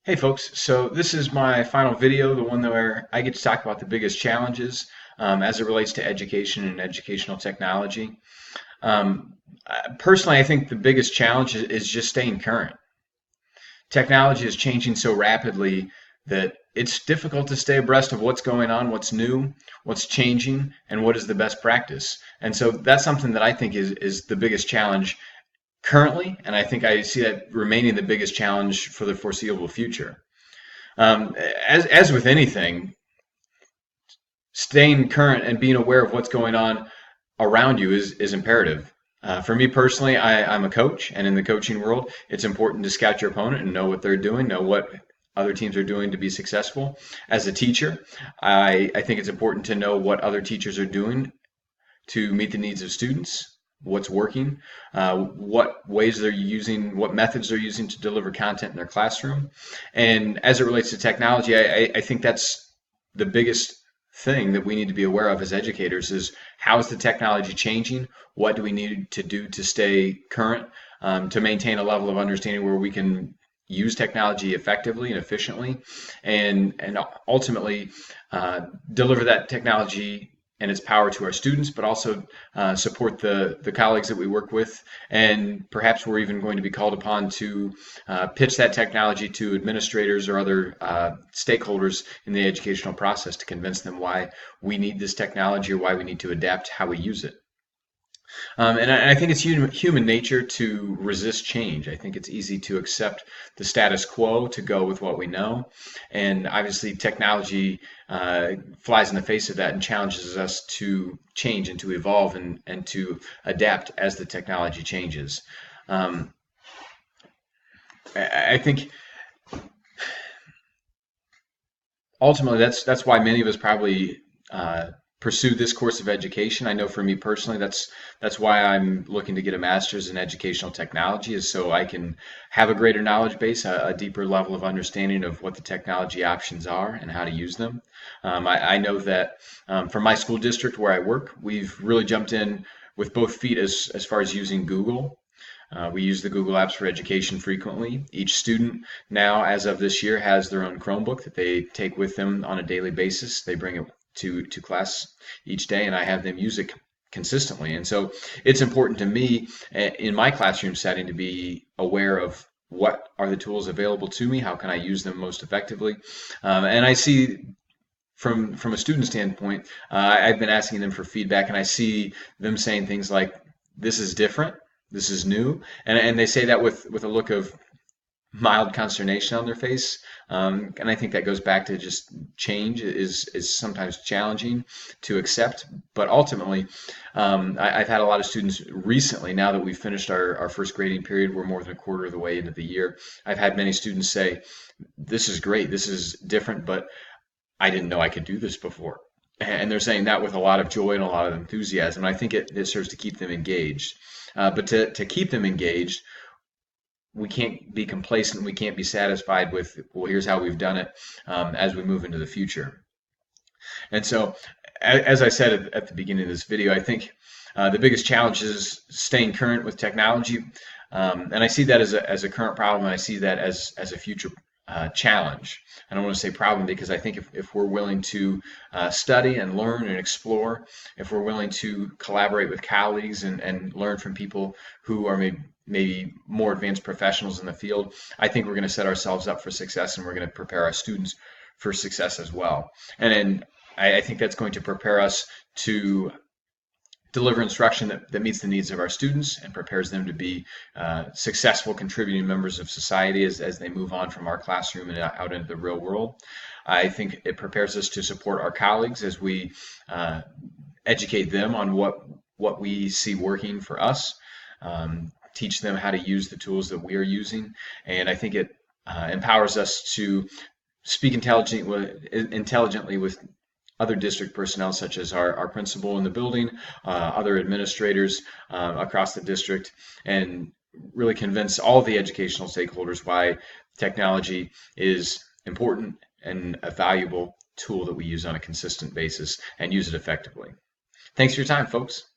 Hey folks, so this is my final video, the one where I get to talk about the biggest challenges as it relates to education and educational technology. Personally, I think the biggest challenge is just staying current. Technology is changing so rapidly that it's difficult to stay abreast of what's going on, what's new, what's changing, and what is the best practice. And so that's something that I think is the biggest challenge currently, and I think I see that remaining the biggest challenge for the foreseeable future. As with anything, staying current and being aware of what's going on around you is imperative. For me personally, I'm a coach, and in the coaching world, it's important to scout your opponent and know what they're doing, know what other teams are doing to be successful. As a teacher, I think it's important to know what other teachers are doing to meet the needs of students, what's working, what ways they're using, what methods they're using to deliver content in their classroom. And as it relates to technology, I think that's the biggest thing that we need to be aware of as educators is how is the technology changing? What do we need to do to stay current, to maintain a level of understanding where we can use technology effectively and efficiently, and ultimately deliver that technology and its power to our students, but also support the colleagues that we work with. And perhaps we're even going to be called upon to pitch that technology to administrators or other stakeholders in the educational process to convince them why we need this technology or why we need to adapt how we use it. And I think it's human nature to resist change. I think it's easy to accept the status quo, to go with what we know. And obviously, technology flies in the face of that and challenges us to change and to evolve and to adapt as the technology changes. Um, I think ultimately that's why many of us probably pursue this course of education. I know for me personally, that's why I'm looking to get a master's in educational technology, is so I can have a greater knowledge base, a deeper level of understanding of what the technology options are and how to use them. I know that for my school district where I work, we've really jumped in with both feet as far as using Google. We use the Google Apps for Education frequently. Each student now, as of this year, has their own Chromebook that they take with them on a daily basis. They bring it to class each day, and I have them use it consistently. And so it's important to me in my classroom setting to be aware of what are the tools available to me, how can I use them most effectively. And I see from a student standpoint, I've been asking them for feedback, and I see them saying things like, "This is different. This is new," and they say that with a look of mild consternation on their face. And I think that goes back to just change is sometimes challenging to accept. But ultimately, I've had a lot of students recently, now that we've finished our first grading period, we're more than a quarter of the way into the year. I've had many students say, "This is great, this is different, but I didn't know I could do this before." And they're saying that with a lot of joy and a lot of enthusiasm. I think it serves to keep them engaged. But to keep them engaged, we can't be complacent. We can't be satisfied with, well, here's how we've done it as we move into the future. And so, as I said at the beginning of this video, I think the biggest challenge is staying current with technology. And I see that as a current problem, and I see that as a future challenge. I don't want to say problem because I think if we're willing to study and learn and explore, if we're willing to collaborate with colleagues and learn from people who are maybe more advanced professionals in the field, I think we're going to set ourselves up for success, and we're going to prepare our students for success as well. And then I think that's going to prepare us to deliver instruction that meets the needs of our students and prepares them to be successful contributing members of society as they move on from our classroom and out into the real world. I think it prepares us to support our colleagues as we educate them on what we see working for us, teach them how to use the tools that we are using, and I think it empowers us to speak intelligently with other district personnel, such as our principal in the building, other administrators across the district, and really convince all the educational stakeholders why technology is important and a valuable tool that we use on a consistent basis and use it effectively. Thanks for your time, folks.